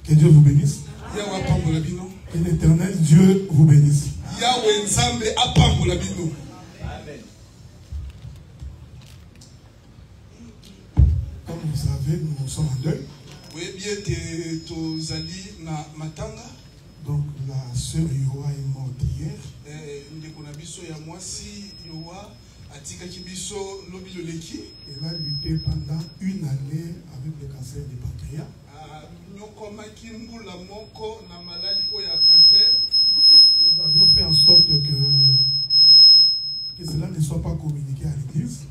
Que Dieu vous bénisse. Que l'Éternel Dieu vous bénisse. Amen. Comme vous savez, nous sommes en deuil. Donc la sœur Yoa est morte hier. Elle a lutté pendant une année avec le cancer du pancréas. Nous avions fait en sorte que cela ne soit pas communiqué à l'église.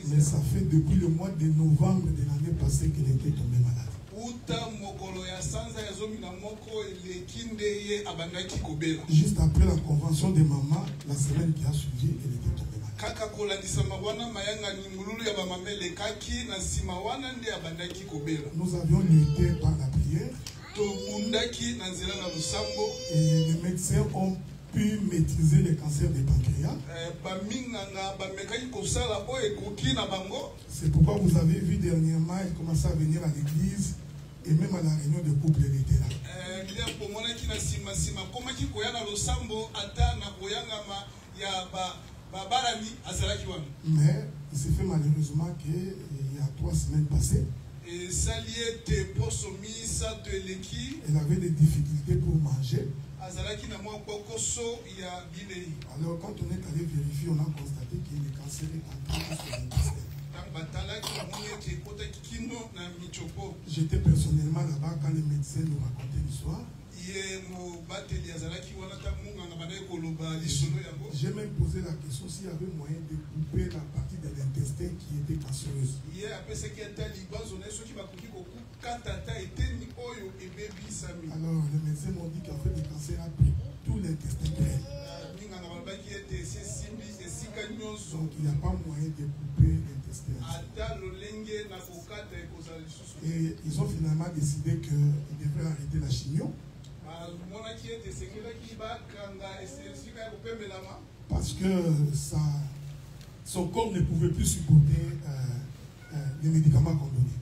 Mais ça fait depuis le mois de novembre de l'année passée qu'elle était tombée malade. Juste après la convention de maman, la semaine qui a suivi, elle était tombée malade. Nous avions lutté par la prière. Et les médecins ont pu maîtriser le cancer du pancréas. C'est pourquoi vous avez vu dernièrement, il commençait à venir à l'église et même à la réunion de couple, elle était là. Mais il s'est fait malheureusement qu'il y a 3 semaines passées, elle avait des difficultés pour manger. Alors quand on est allé vérifier, on a constaté que le cancer est entré sur l'intestin. J'étais personnellement là-bas quand les médecins nous racontaient l'histoire. J'ai même posé la question s'il y avait moyen de couper la partie de l'intestin qui était cancéreuse. Alors les médecins m'ont dit qu'en fait le cancer a pris tout l'intestin grêle. Donc il n'y a pas moyen de couper l'intestin. Et ils ont finalement décidé qu'ils devraient arrêter la chimio. Parce que son corps ne pouvait plus supporter les médicaments qu'on donnait.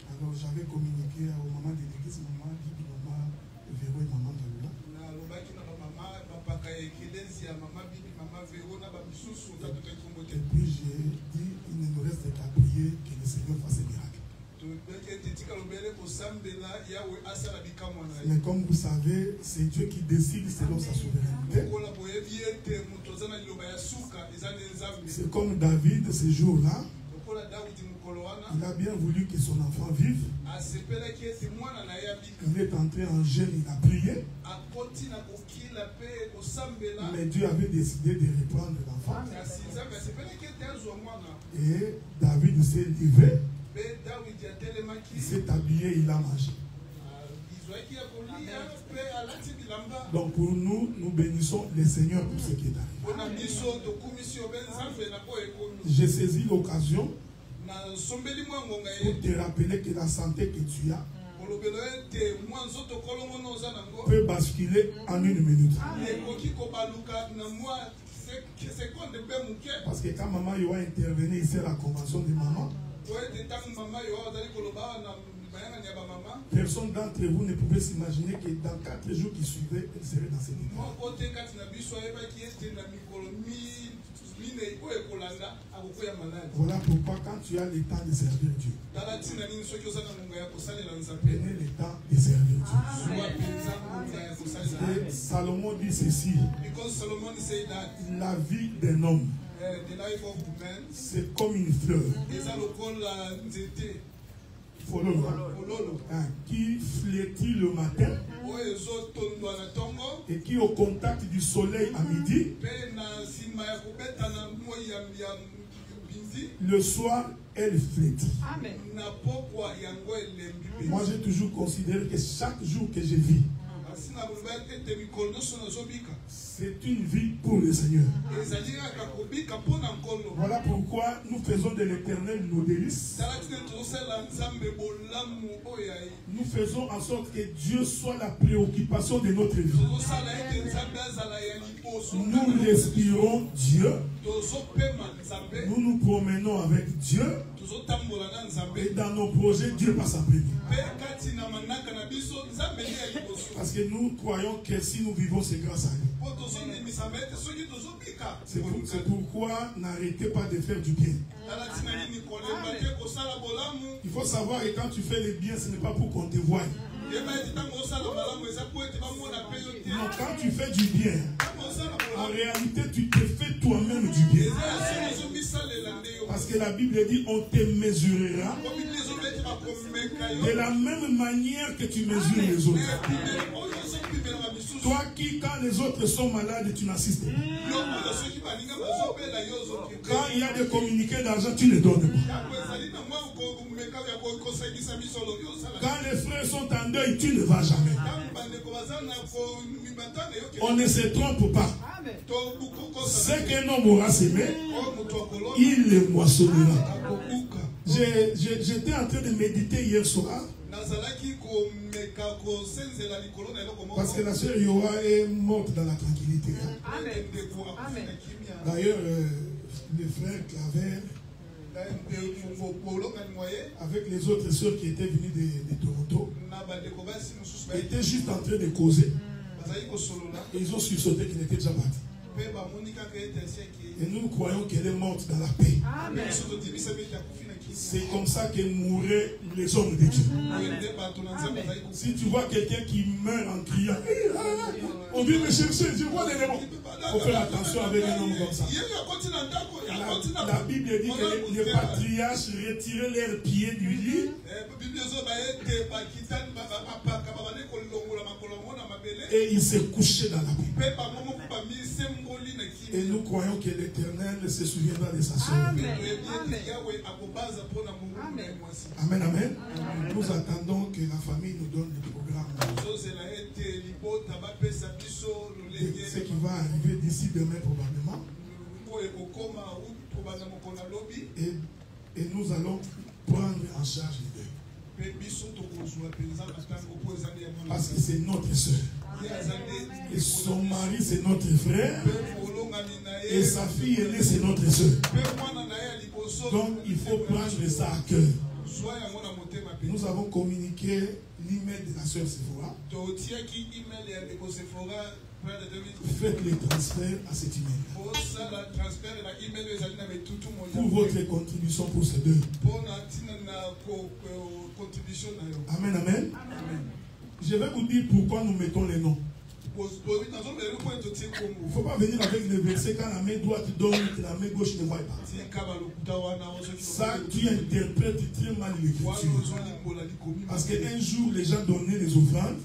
Alors j'avais communiqué au maman de l'église, maman dit que maman Véro et maman Dalula. Et puis j'ai dit, il ne nous reste qu'à prier que le Seigneur fasse des miracles. Mais comme vous savez, c'est Dieu qui décide selon sa souveraineté. C'est comme David ce jour-là. Il a bien voulu que son enfant vive. Il est entré en jeûne, il a prié. Mais Dieu avait décidé de reprendre l'enfant. Et David s'est levé. Il s'est habillé, il a mangé. Donc pour nous, nous bénissons le Seigneur pour ce qui est arrivé. J'ai saisi l'occasion pour te rappeler que la santé que tu as peut basculer en une minute. Parce que quand maman Yoa intervenait ici à la convention de maman, personne d'entre vous ne pouvait s'imaginer que dans 4 jours qui suivaient, elle serait dans cette état. Voilà pourquoi quand tu as le temps de servir Dieu, prenez le temps de servir Dieu. Et Salomon dit ceci: la vie d'un homme, c'est comme une fleur qui flétrit le matin et qui au contact du soleil à midi, le soir elle flétrit. Moi j'ai toujours considéré que chaque jour que je vis, C'est une vie pour le Seigneur. Voilà pourquoi nous faisons de l'Éternel nos délices. Nous faisons en sorte que Dieu soit la préoccupation de notre vie. Nous respirons Dieu. Nous nous promenons avec Dieu. Et dans nos projets, Dieu passe après nous. Parce que nous croyons que si nous vivons, c'est grâce à lui. C'est pourquoi n'arrêtez pas de faire du bien. Il faut savoir que quand tu fais le bien, ce n'est pas pour qu'on te voie. Non, quand tu fais du bien, en réalité, tu te fais toi-même du bien. Parce que la Bible dit, on te mesurera de la même manière que tu mesures les autres. Toi qui, quand les autres sont malades, tu n'assistes pas. Quand il y a des communiqués d'argent, tu ne donnes pas. Quand les frères sont en deuil, tu ne vas jamais. On ne se trompe pas. Ce qu'un homme aura semé, il le moissonnera. J'étais en train de méditer hier soir. Parce que la sœur Yoa est morte dans la tranquillité. D'ailleurs, le frère Claver, avec les autres sœurs qui étaient venues de Toronto, étaient juste en train de causer. Et ils ont sursauté qu'il était déjà parti. Et nous croyons qu'elle est morte dans la paix. C'est comme ça que mouraient les hommes de Dieu. Si tu vois quelqu'un qui meurt en criant, on vient me chercher, je vois les démons. Il faut faire attention avec un homme comme ça. La Bible dit que les patriarches retiraient leurs pieds du lit et ils se couchaient dans la paix. Et nous croyons que l'Éternel se souviendra de sa sœur. Amen, amen. Nous attendons que la famille nous donne le programme. Ce qui va arriver d'ici demain probablement. Et nous allons prendre en charge les deux. Parce que c'est notre soeur. Et son mari c'est notre frère. Et sa fille aînée c'est notre soeur. Donc il faut prendre ça à cœur. Nous avons communiqué l'email de la sœur Sephora. Faites les transferts à cet email. Pour votre contribution pour ces deux. Amen, amen. Je vais vous dire pourquoi nous mettons les noms. Il ne faut pas venir avec le verset quand la main droite donne et la main gauche ne voit pas. Ça, tu interprètes très mal l'écriture. Parce qu'un jour, les gens donnaient les offrandes.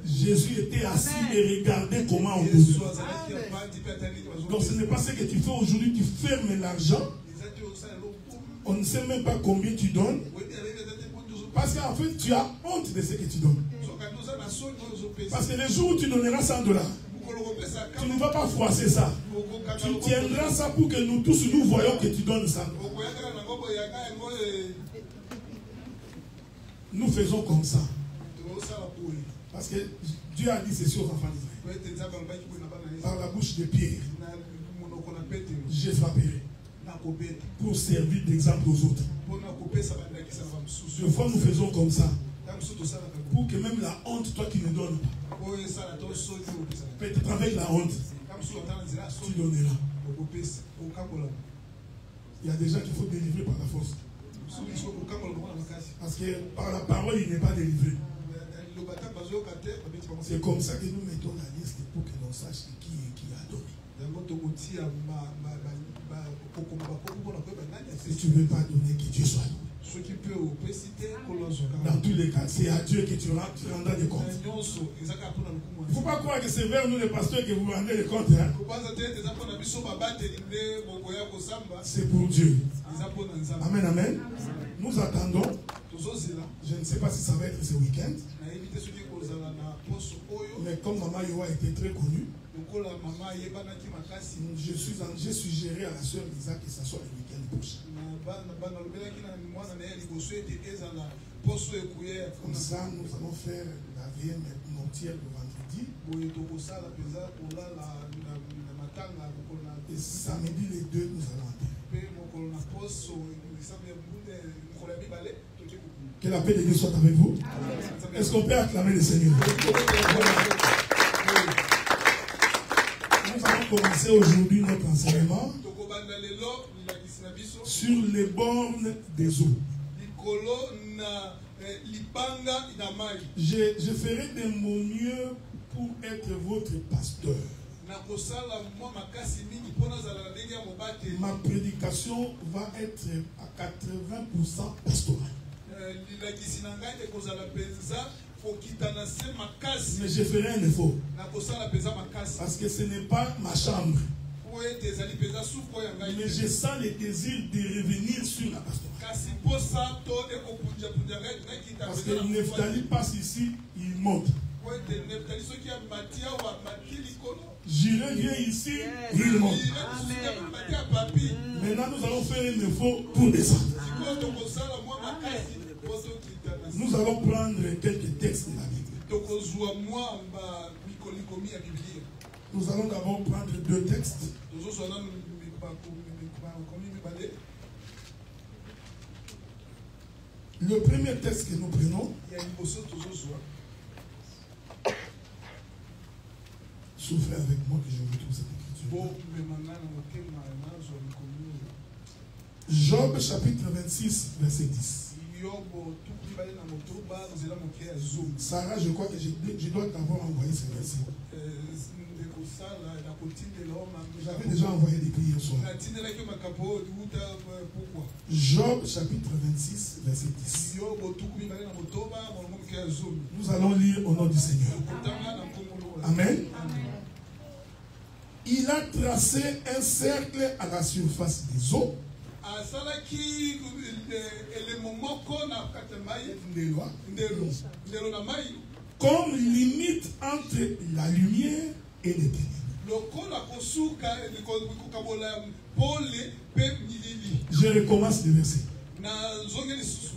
Jésus était assis et regardait comment on donnait. Donc ce n'est pas ce que tu fais aujourd'hui, tu fermes l'argent. On ne sait même pas combien tu donnes. Parce qu'en fait, tu as honte de ce que tu donnes. Parce que le jour où tu donneras $100, tu ne vas pas froisser ça. Tu tiendras ça pour que nous tous nous voyons que tu donnes ça. Nous faisons comme ça. Parce que Dieu a dit ceci aux enfants d'Israël. Par la bouche de Pierre, je frapperai. Pour servir d'exemple aux autres. Des fois nous faisons comme ça. Pour que même la honte, toi qui ne donnes pas. Peut-être avec la honte, tu donneras. Il y a des gens qu'il faut délivrer par la force. Parce que par la parole, il n'est pas délivré. C'est comme ça que nous mettons la liste pour que l'on sache qui a donné. Si tu ne veux pas donner, que Dieu soit loué. Dans tous les cas, c'est à Dieu que tu rendras des comptes. Il ne faut pas croire que c'est vers nous les pasteurs que vous rendez des comptes. Hein? C'est pour Dieu. Amen, amen. Nous attendons. Je ne sais pas si ça va être ce week-end. Mais comme Maman Yoa était très connue, j'ai suggéré à la sœur Lisa que ça soit le week-end prochain. Comme ça, nous allons faire la VM mortière le vendredi. Et samedi les 2, nous allons enterrer. Que la paix de Dieu soit avec vous. Est-ce qu'on peut acclamer le Seigneur? Nous allons commencer aujourd'hui notre enseignement sur les bornes des eaux. Je ferai de mon mieux pour être votre pasteur. Ma prédication va être à 80% pastorale. Mais je ferai un effort. Parce que ce n'est pas ma chambre. Mais je sens le désir de revenir sur la pastorale. Parce que Nephtali passe ici, il monte. J'irai viens ici, il monte. Maintenant, nous allons faire un effort pour descendre. Nous allons prendre quelques textes de la Bible. Nous allons d'abord prendre 2 textes. Le premier texte que nous prenons, souffrez avec moi que je vous trouve cette écriture. Job chapitre 26, verset 10. Sarah, je crois que je dois t'avoir envoyé ce verset. J'avais déjà envoyé des prières hier soir. Job chapitre 26, verset 10. Nous allons lire au nom du Seigneur. Amen. Il a tracé un cercle à la surface des eaux. Comme limite entre la lumière et les ténèbres. Je recommence le verset.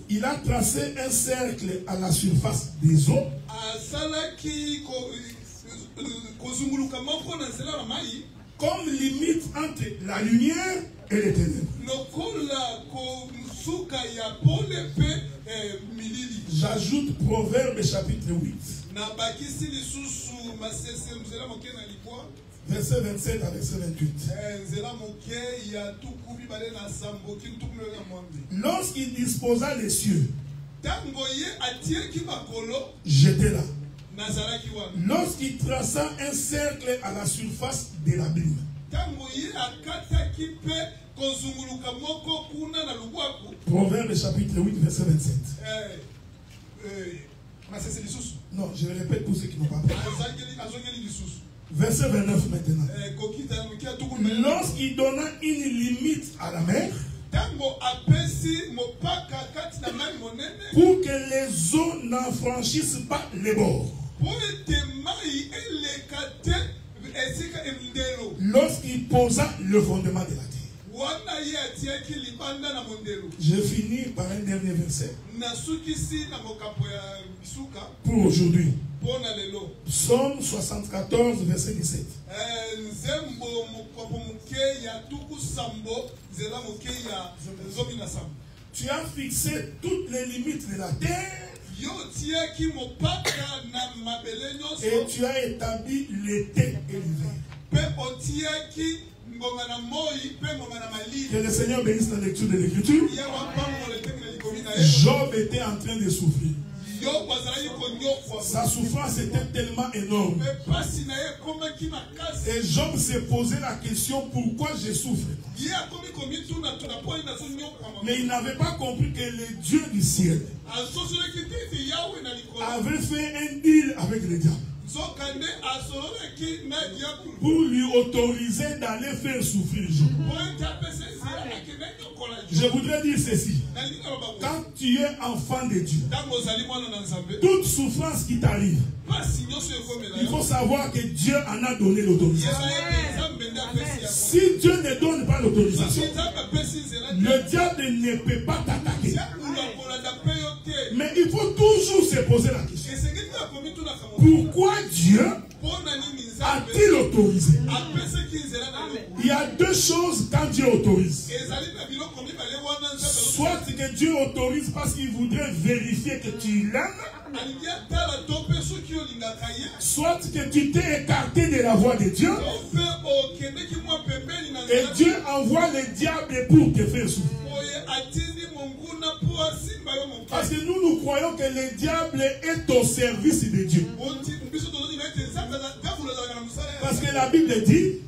Il a tracé un cercle à la surface des eaux. Comme limite entre la lumière et les ténèbres. J'ajoute Proverbe chapitre 8. Verset 27 à verset 28. Lorsqu'il disposa les cieux, j'étais là. Lorsqu'il traça un cercle à la surface de l'abîme. Proverbe chapitre 8, verset 27. Non, je répète pour ceux qui n'ont pas pris. Verset 29 maintenant. Lorsqu'il donna une limite à la mer, pour que les eaux n'en franchissent pas les bords. Lorsqu'il posa le fondement de la terre. Je finis par un dernier verset. Pour aujourd'hui. Psaume 74, verset 17. Tu as fixé toutes les limites de la terre. Et tu as établi l'été et l'hiver. Que le Seigneur bénisse la lecture de l'Écriture. Job était en train de souffrir. Sa souffrance était tellement énorme. Et Job s'est posé la question, pourquoi je souffre? Mais il n'avait pas compris que le Dieu du ciel avait fait un deal avec le diable. pour lui autoriser d'aller faire souffrir Job. Je voudrais dire ceci. Quand tu es enfant de Dieu, toute souffrance qui t'arrive, il faut savoir que Dieu en a donné l'autorisation. Si Dieu ne donne pas l'autorisation, le diable ne peut pas t'attaquer. Mais il faut toujours se poser la question. Pourquoi Dieu a-t-il autorisé? Il y a deux choses quand Dieu autorise. Soit que Dieu autorise parce qu'il voudrait vérifier que tu l'aimes, soit que tu t'es écarté de la voie de Dieu et Dieu envoie le diable pour te faire souffrir. Parce que nous croyons que le diable est au service de Dieu. Parce que la Bible dit,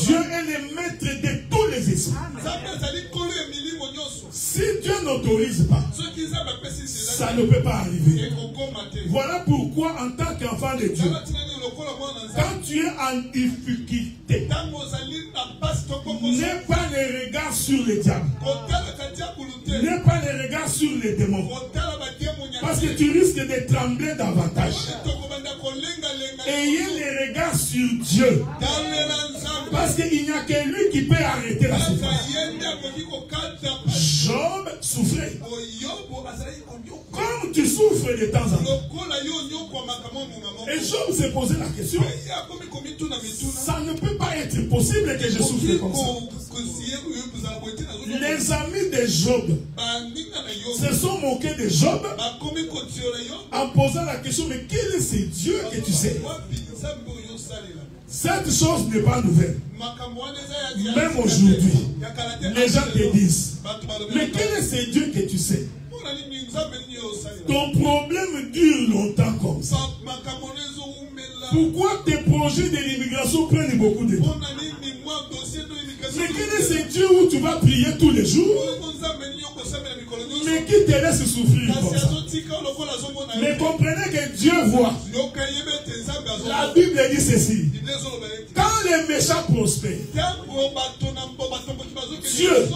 Dieu est le maître de tous les esprits. Si Dieu n'autorise pas, ça ne peut pas arriver. Voilà pourquoi en tant qu'enfant de Dieu, quand tu es en difficulté, n'aie pas les regards sur le diable. N'aie pas les regards sur les démons. Parce que tu risques de trembler davantage. Ayez les regards sur Dieu. Parce qu'il n'y a que lui qui peut arrêter la souffrance. Job souffrait. Comme tu souffres de temps en temps. Et Job s'est posé la question. Ça ne peut pas être possible que je souffre comme ça. Les amis de Job se sont moqués de Job en posant la question, mais quel est ce Dieu que tu sais? Cette chose n'est pas nouvelle. Même aujourd'hui, les gens te disent, mais quel est ce Dieu que tu sais? Ton problème dure longtemps comme ça. Pourquoi tes projets de l'immigration prennent beaucoup de temps? Mais quel est ce Dieu où tu vas prier tous les jours, mais qui te laisse souffrir comme ça? Mais comprenez que Dieu voit. La Bible dit ceci. Quand les méchants prospèrent, Dieu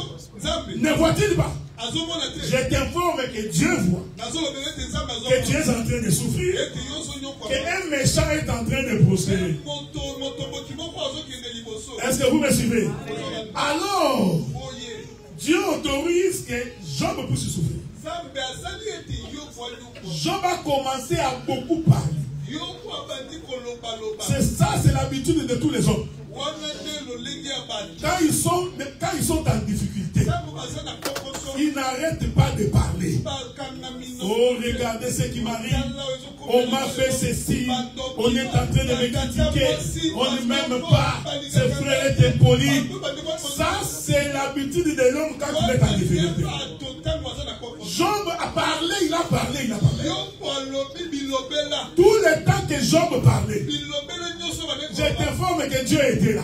ne voit-il pas? Je t'informe que Dieu voit que tu es en train de souffrir, qu'un méchant est en train de prospérer. Est-ce que vous me suivez? Alors, Dieu autorise que Job puisse souffrir. Job a commencé à beaucoup parler. C'est ça, c'est l'habitude de tous les hommes. Quand ils sont en difficulté, ils n'arrêtent pas de parler. Oh, regardez ce qui m'arrive. On m'a fait ceci. On est en train de me critiquer. On ne m'aime pas. Ce frère est impoli. Ça, c'est l'habitude de l'homme quand il est en difficulté. Job a parlé, il a parlé, il a parlé. Tout le temps que Job parlait, je t'informe que Dieu était là.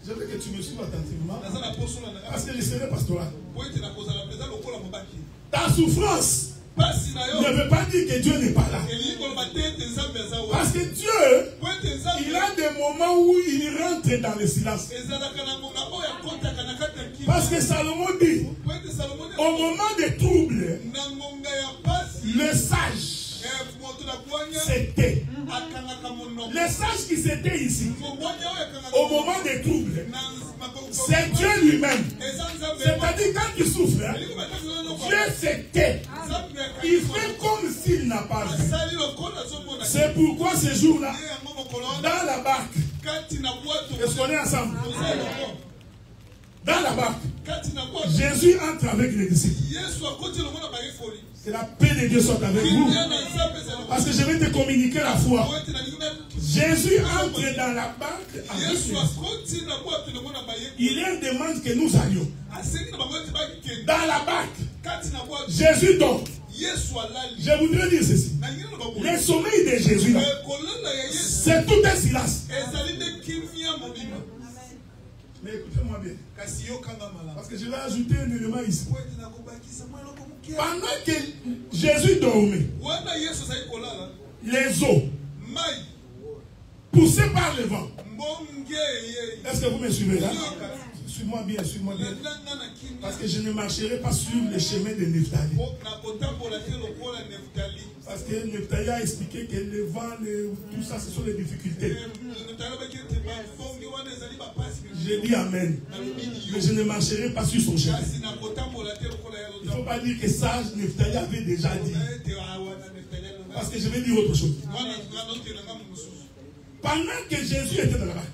Je veux que tu me suives attentivement. Parce que je serai pastoral. Ta souffrance ne veut pas dire que Dieu n'est pas là. Parce que Dieu, il a des moments où il rentre dans le silence. Parce que Salomon dit, au moment des troubles, le sage s'était. Le sage qui s'était ici, au moment des troubles, c'est Dieu lui-même. C'est-à-dire quand tu souffres, Dieu s'était. Il fait comme s'il n'a pas vu. C'est pourquoi ce jour-là, dans la barque, est-ce qu'on est ensemble? Dans la barque, Jésus entre avec les disciples. Que la paix de Dieu soit avec vous. Parce que je vais te communiquer la foi. Jésus entre dans la barque avec il leur demande que nous allions. Dans la barque, Jésus dort. Je voudrais dire ceci. Le sommeil de Jésus, c'est tout un silence. Mais écoutez-moi bien. Parce que je vais ajouter un élément ici. Pendant que Jésus dormait, les eaux poussées par le vent. Est-ce que vous me suivez là? Suis-moi bien, suis-moi bien. Parce que je ne marcherai pas sur le chemin de Nephtali. Parce que Nephtali a expliqué que le vent, tout ça, ce sont les difficultés. J'ai dit Amen. Mais je ne marcherai pas sur son chemin. Il ne faut pas dire que ça, Nephtali avait déjà dit. Parce que je vais dire autre chose. Pendant que Jésus était dans la barque,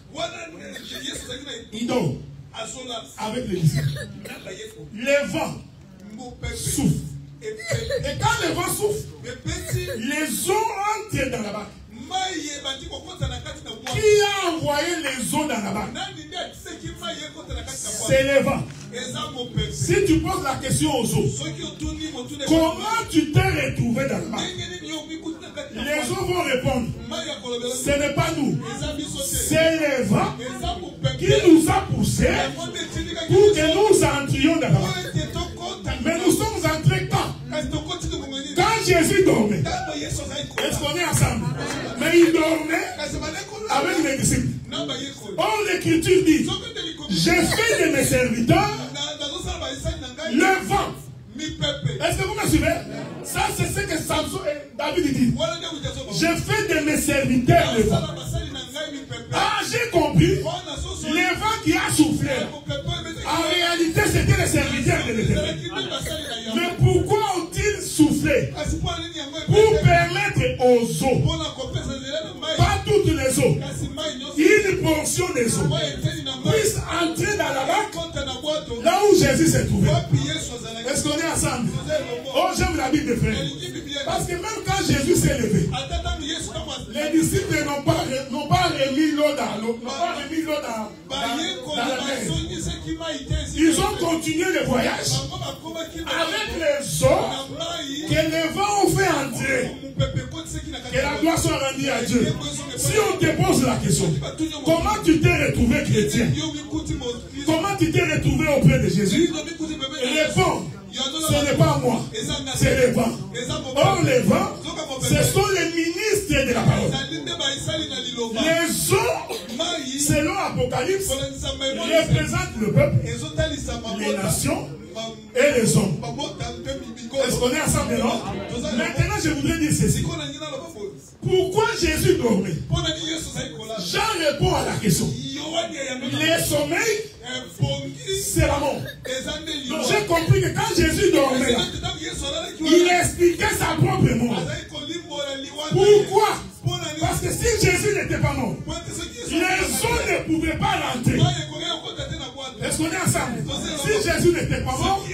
il dort avec les disciples. Le vent souffle. Et quand le vent souffle, les eaux entrent dans la barque. Qui a envoyé les eaux dans la barque? C'est le vent. Si tu poses la question aux eaux, comment tu t'es retrouvé dans la barque? Les eaux vont répondre, ce n'est pas nous, c'est le vent qui nous a poussés pour que nous entrions dans la barque. Mais nous sommes entrés quand Jésus dormait. Est-ce qu'on est ensemble? Mais il dormait avec les disciples. Or l'écriture dit, j'ai fait de mes serviteurs le vent. Est-ce que vous me suivez? Ça c'est ce que Samson et David dit. J'ai fait de mes serviteurs le vent. Ah, j'ai compris. Le vent qui a soufflé, en réalité c'était les serviteurs de l'Éternel. Mais pourquoi ont-ils soufflé? Pour permettre aux eaux, pas toutes les eaux, une portion des eaux puisse entrer dans la barque là où Jésus s'est trouvé. Est-ce qu'on est ensemble? Oh, j'aime la Bible de frère. Parce que même quand Jésus s'est levé, les disciples n'ont pas remis l'eau dans l'eau, la mer. Ils ont continué le voyage avec les eaux que les vents ont fait entrer. Que la gloire soit rendue à Dieu. Si on te pose la question, comment tu t'es retrouvé chrétien? Comment tu t'es retrouvé auprès de Jésus? Réponds. Ce n'est pas moi, c'est les vents. Or les vents, ce sont les ministres de la parole. Les eaux, selon l'Apocalypse, représentent le peuple, les nations et les hommes. Est-ce qu'on est ensemble, non? Maintenant, je voudrais dire ceci. Pourquoi Jésus dormait? Jean répond à la question. Le sommeil, c'est la mort. Donc j'ai compris que quand Jésus dormait, il expliquait sa propre mort. Pourquoi? Parce que si Jésus n'était pas mort, les eaux ne pouvaient pas rentrer. Est-ce qu'on est ensemble? Si Jésus n'était pas mort,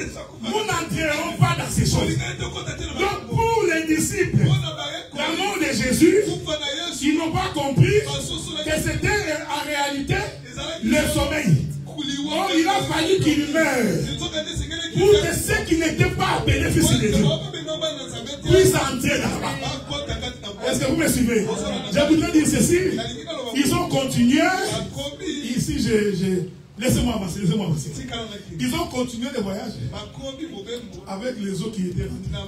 nous n'entrerons pas dans ces choses. Donc pour les disciples, la mort de Jésus, ils n'ont pas compris que c'était en réalité le sommeil. Or, il a fallu qu'il meure pour que ceux qui n'étaient pas appelés fils de Dieu puissent entrer dans la barque. Est-ce que vous me suivez? Je voudrais dire ceci. Ils ont continué. Ici, laissez-moi avancer, laissez-moi avancer. Ils ont continué le voyage avec les eaux qui étaient rentrées.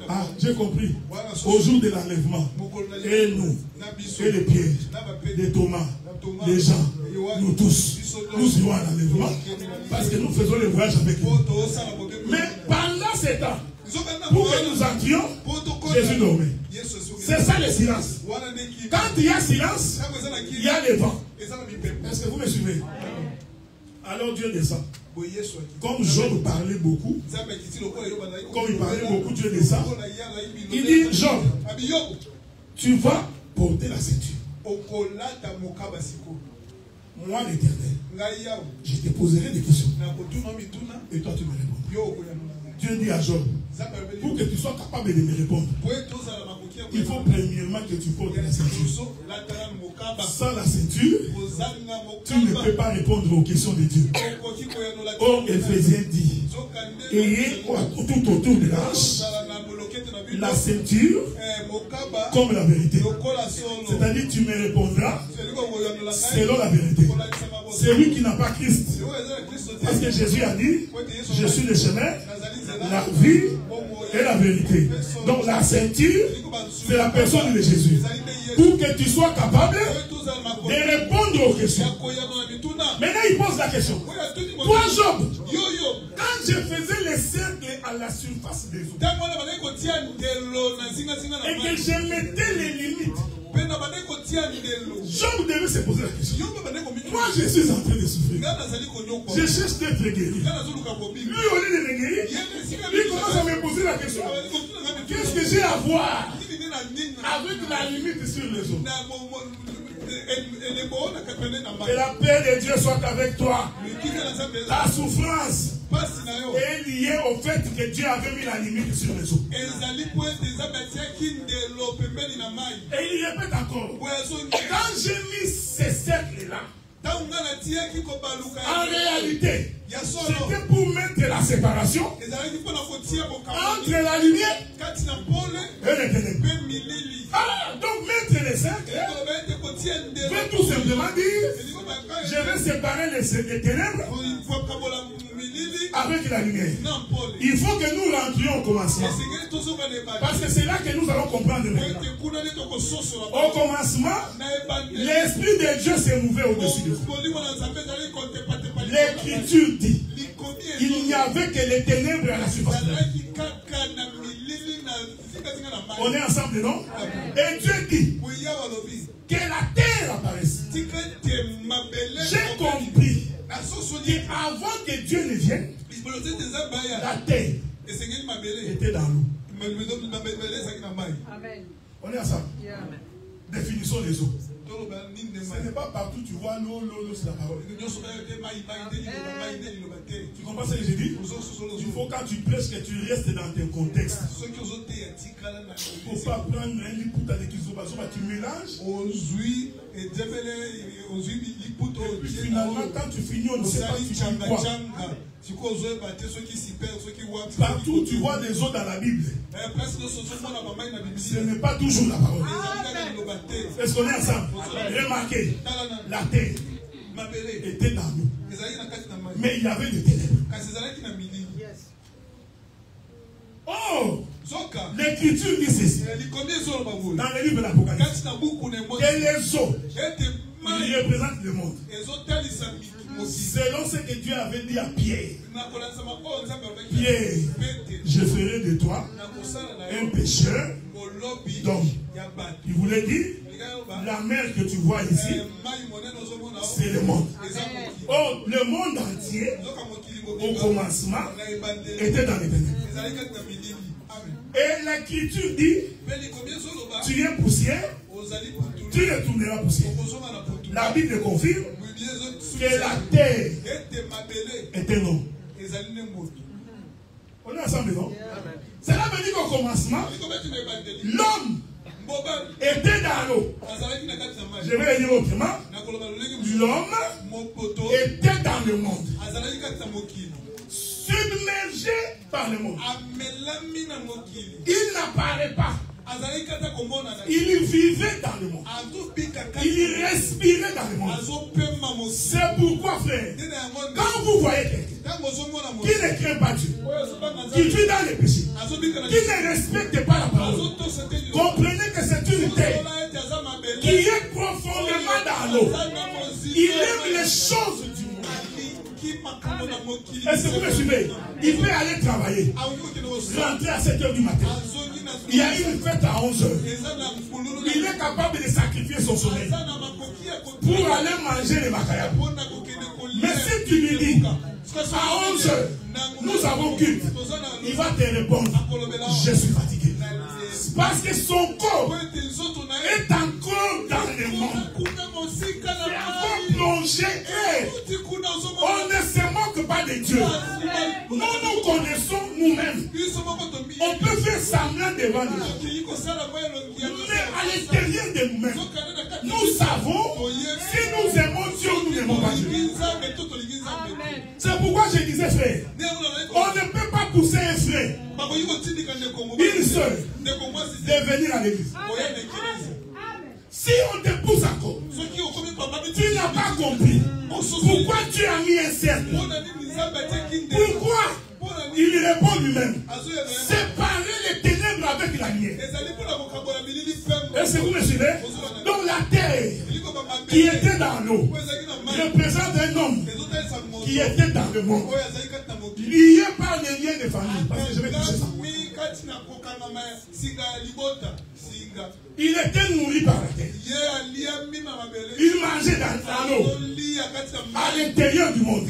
Ah, j'ai compris. Au jour de l'enlèvement, et nous, et les pieds de Thomas, les gens, nous tous, nous irons à l'enlèvement parce que nous faisons le voyage avec eux. Mais pendant ce temps, pour que nous entrions, Jésus dormait. C'est ça le silence. Quand il y a silence, il y a le vent. Est-ce que vous me suivez? Alors Dieu descend. Comme Job parlait beaucoup, comme il parlait beaucoup, Dieu descend. Il dit, Job, tu vas porter la ceinture. Moi l'Éternel, je te poserai des questions. Et toi tu me réponds. Dieu dit à Job, pour que tu sois capable de me répondre, il faut premièrement que tu portes la ceinture. Sans la ceinture, tu ne peux pas répondre aux questions de Dieu. Or, Éphésiens dit, ayez tout autour de l'âge la ceinture comme la vérité. C'est-à-dire tu me répondras selon la vérité. C'est lui qui n'a pas Christ. Parce que Jésus a dit, je suis le chemin, la vie et la vérité. Donc la ceinture, c'est la personne de Jésus. Pour que tu sois capable de répondre aux questions. Maintenant, il pose la question. Toi, Job, quand je faisais les cercles à la surface des eaux, et que je mettais les limites, Job devait se poser la question. Moi, je suis en train de souffrir. Je cherche d'être guéri. Lui, au lieu de me guérir, il commence à me poser la question. Qu'est-ce que j'ai à voir avec la limite sur les eaux? Que la paix de Dieu soit avec toi. La souffrance est liée au fait que Dieu avait mis la limite sur les eaux. Et il répète encore. Quand j'ai mis ces cercles-là, en réalité, c'était pour mettre la séparation entre la lumière et les ténèbres. Ah, donc mettre les cercles veut tout simplement dire, je vais séparer les ténèbres avec la lumière. Il faut que nous rentrions au commencement. Parce que c'est là que nous allons comprendre maintenant. Au commencement, l'Esprit de Dieu s'est mouvé au-dessus de vous. L'Écriture dit, il n'y avait que les ténèbres à la surface. On est ensemble, non? Et Dieu dit que la terre apparaisse. J'ai compris qu'avant que Dieu ne vienne, la terre était dans l'eau. On est ensemble. Définissons les eaux. Ce n'est pas partout tu vois l'eau, c'est la parole. Tu comprends ce que j'ai dit? Il faut quand tu prêches que tu restes dans ton contexte. Il ne faut pas prendre un liputa de kizobazoba, tu mélanges. Et puis finalement, quand tu finis, on ne sait pas si tu dis quoi. Partout tu vois des eaux dans la Bible. Ce n'est pas toujours la parole. Est-ce qu'on est ensemble? Remarquez, la terre était dans nous. Mais il y avait des ténèbres. Oh! L'Écriture dit ceci. Dans le livre de l'Apocalypse. Que les eaux, ils représentent le monde. Selon ce que Dieu avait dit à Pierre. Pierre, je ferai de toi un pécheur d'homme. Il voulait dire, la mer que tu vois ici, c'est le monde. Oh, le monde entier, au commencement, était dans les ténèbres. Et l'Écriture dit, tu es poussière, tu retourneras poussière. La Bible confirme que la terre était l'homme. On est ensemble, non? Cela veut dire qu'au commencement, l'homme était dans l'eau. Je vais le dire autrement. L'homme était dans le monde. Submergé par le monde. Il n'apparaît pas. Il vivait dans le monde. Il respirait dans le monde. C'est pourquoi, frère, quand vous voyez quelqu'un qui ne craint pas Dieu, qui vit dans les péchés, qui ne respecte pas la parole, comprenez que c'est une terre qui est profondément dans l'eau. Il aime les choses du monde. Est-ce que vous me suivez? Il peut aller travailler, rentrer à 7 h du matin. Il y a une fête à 11 h. Il est capable de sacrifier son sommeil pour aller manger les macayas. Mais si tu lui dis, à 11 h, nous avons culte, il va te répondre, je suis fatigué. Parce que son corps est encore dans le monde. C'est encore plongé. On ne se moque pas de Dieu. Nous nous connaissons nous-mêmes. On peut faire semblant devant nous. Mais à l'intérieur de nous-mêmes, nous savons si nous aimons Dieu ou nous n'aimons pas Dieu. C'est pourquoi je disais, frère, on ne peut pas pousser un frère, une soeur, de venir à l'église. Si on te pousse encore, tu n'as pas compris. Pourquoi tu as mis un cercle? Pourquoi? Il répond lui-même. Séparer les ténèbres avec la lumière. Est-ce que vous me suivez? Donc la terre qui était dans l'eau représente un homme qui était dans le monde, lié par les liens de famille. Parce que je vais toucher ça. Il était nourri par la terre. Il mangeait dans l'eau, à l'intérieur du monde.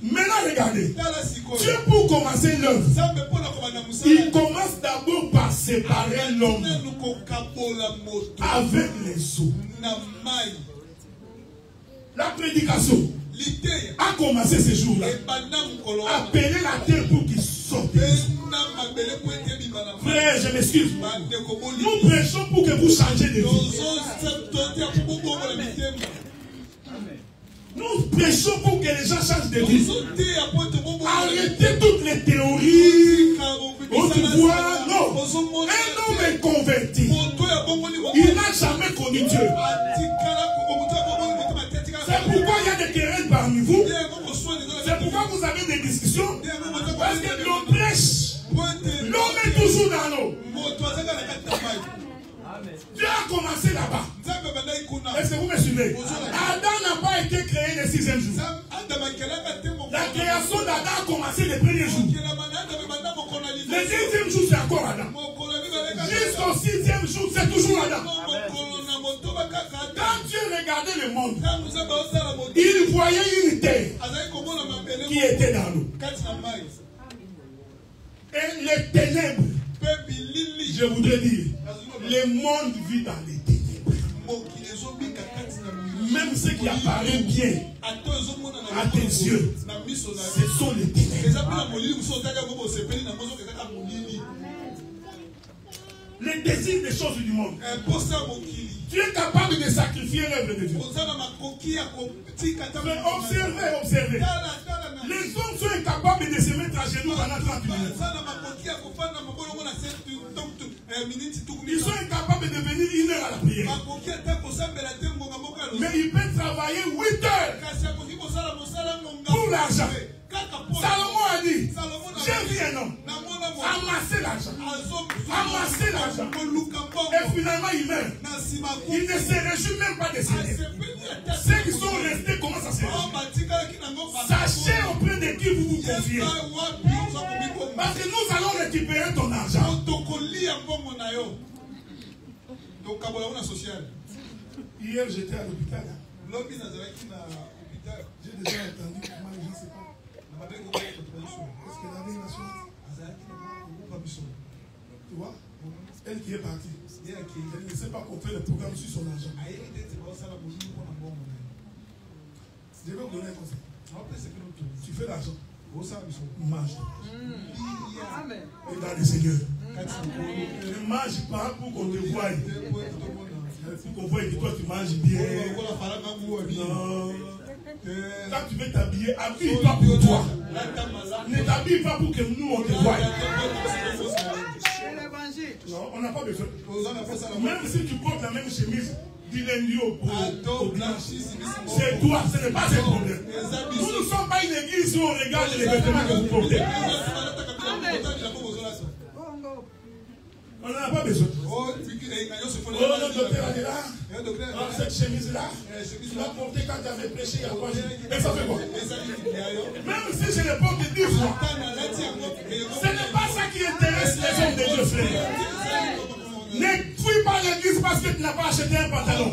Maintenant, regardez. Dieu, pour commencer l'œuvre, il commence d'abord par séparer l'homme avec les eaux. La prédication a commencé ce jour-là. Appeler la terre pour qu'il sorte. Frère, je m'excuse. Nous prêchons pour que vous changez de vie. Nous prêchons pour que les gens changent de vie. Arrêtez toutes les théories. Oh, tu vois, non. Un homme est converti. Il n'a jamais connu Dieu. C'est pourquoi il y a des querelles parmi vous. C'est pourquoi vous avez des discussions. Parce que l'on prêche. L'homme est toujours dans l'eau. Dieu a commencé là-bas. Est-ce que vous me suivez? Adam n'a pas été créé le 6e jour. La création d'Adam a commencé le 1er jour. Le 2e jour, c'est encore Adam. Jusqu'au 6e jour, c'est toujours Adam. Quand Dieu regardait le monde, il voyait une terre qui était dans l'eau. Et les ténèbres, je voudrais dire, le monde vit dans les ténèbres. Même ce qui apparaît bien à tes yeux, ce sont les ténèbres. Les désirs des choses du monde. Tu es capable de sacrifier l'œuvre de Dieu. Mais observez. Les hommes sont incapables de se mettre à genoux pendant 30 minutes. Ils sont incapables de venir 1 heure à la prière. Mais ils peuvent travailler 8 heures pour l'argent. Salomon a dit, j'ai vu un homme amasser l'argent. Et finalement il meurt. Il ne se réjouit même pas de Seigneur. Ceux qui sont restés commencent à se réjouir. Sachez auprès de qui vous vous confiez. Parce que nous allons récupérer ton argent. Hier j'étais à l'hôpital. J'ai déjà entendu comment les gens se parlent. Est-ce qu'elle avait une assurance? Tu vois? Elle qui est partie. Elle ne sait pas qu'on fait le programme sur son argent. Je vais vous donner un conseil. Tu fais l'argent. Mange. Et dans le Seigneur. Ne mange pas pour qu'on te voie. Pour qu'on voie que toi tu manges bien. Non. Quand tu veux t'habiller, habille-toi pour toi. Ne t'habille pas pour que nous on te voie. Non, on n'a pas besoin. Même si tu portes la même chemise du lundi au dimanche, c'est toi, ce n'est pas un problème. Nous ne sommes pas une église où on regarde les vêtements que vous portez. On n'en a pas besoin. Oh, le docteur a dit là, cette chemise-là, tu l'as portée quand tu avais prêché il y a 3 jours. Et ça fait quoi? Même si je le porte 10 fois, ce n'est pas ça qui intéresse les hommes de Dieu, frère. Ne fuis pas l'église parce que tu n'as pas acheté un pantalon.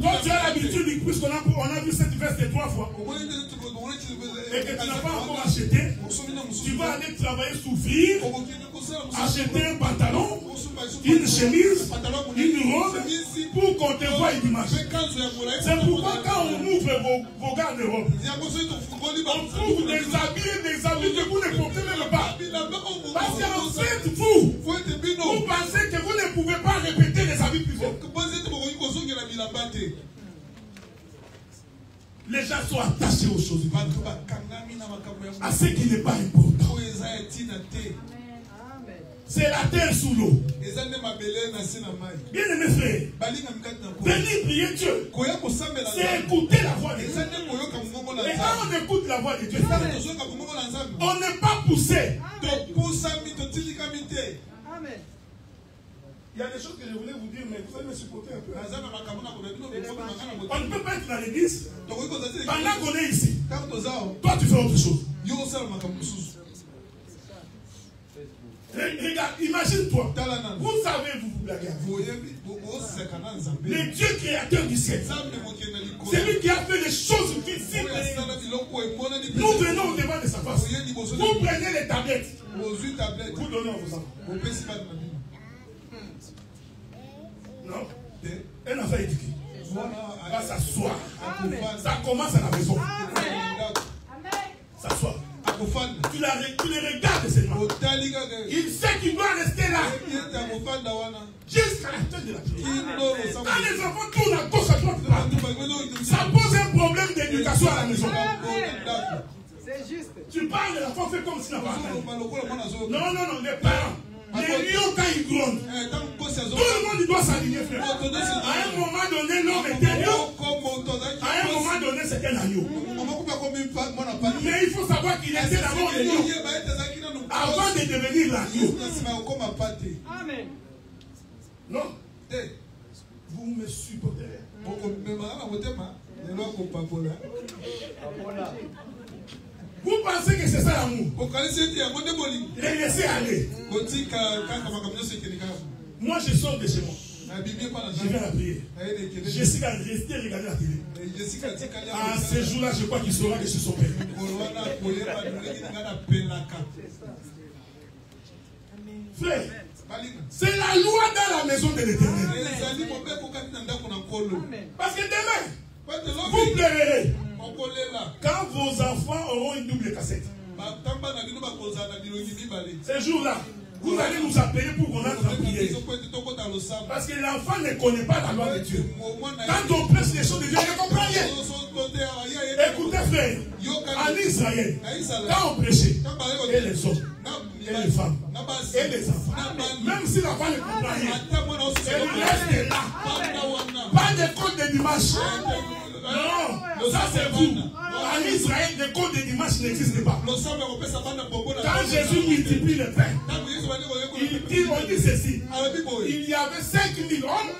Toi, tu as l'habitude, puisqu'on a vu cette veste 3 fois, et que tu n'as pas encore acheté, tu vas aller travailler, souffrir, acheter un pantalon, une chemise, une robe, pour qu'on te voie dimanche. C'est pourquoi quand on ouvre vos garde-robes, on trouve des habits que vous ne portez même pas. Parce qu'en fait, vous pensez que vous ne pouvez pas répéter les habits plus forts. Les gens sont attachés aux choses, à ce qui n'est pas important. C'est la terre sous l'eau. Bien aimé frère, venir prier Dieu, c'est écouter la voix de Dieu. Et quand on écoute la voix de Dieu, on n'est pas poussé. Amen. Il y a des choses que je voulais vous dire, mais vous allez me supporter un peu. On ne peut pas être dans l'église pendant qu'on est ici. Toi, tu fais autre chose. Regarde, imagine-toi. Vous savez, vous blaguez. Le Dieu créateur du ciel. C'est lui qui a fait les choses visibles. Nous venons au devant de sa face. Vous prenez les tablettes. Vous donnez à vos enfants. Non. Un enfant éduqué va s'asseoir. Ça commence à la maison. S'asseoir. Tu les regardes seulement. Il sait qu'il doit rester là jusqu'à la fin de la prière. Quand les enfants tournent à gauche, à droite, ça pose un problème d'éducation à la maison. C'est juste. Tu parles de l'enfant, fait comme s'il n'a pas entendu. Non, les parents. Les lions, quand ils grondent, tout le monde doit s'aligner, frère. À un moment donné, l'homme était lion. À un moment donné, c'était un agneau. Mais il faut savoir qu'il était d'abord le lion avant de devenir l'agneau. Amen. Non. Vous me supportez. Vous pensez que c'est ça l'amour? Les laisser aller. Moi, je sors de chez moi. Je vais à la prière. Jessica restait regarder la télé. À ce jour-là, je crois qu'il saura que je suis son père. Frère, c'est la loi dans la maison de l'Éternel. Parce que demain, vous pleurerez quand vos enfants auront une double cassette. Ce jour-là, vous allez nous appeler pour qu'on entre en prière. Parce que l'enfant ne connaît pas la loi de Dieu. Quand on prêche les choses de Dieu, il ne comprend rien. Écoutez, frère, en Israël, quand on prêchait, et les hommes, et les femmes, et les enfants, même si l'enfant ne comprend rien, c'est le reste là. Pas de compte de dimanche. Non, ça c'est vous. En Israël, les codes de dimanche n'existent pas. Quand Jésus multiplie le pain, on dit ceci. Il y avait 5000 hommes,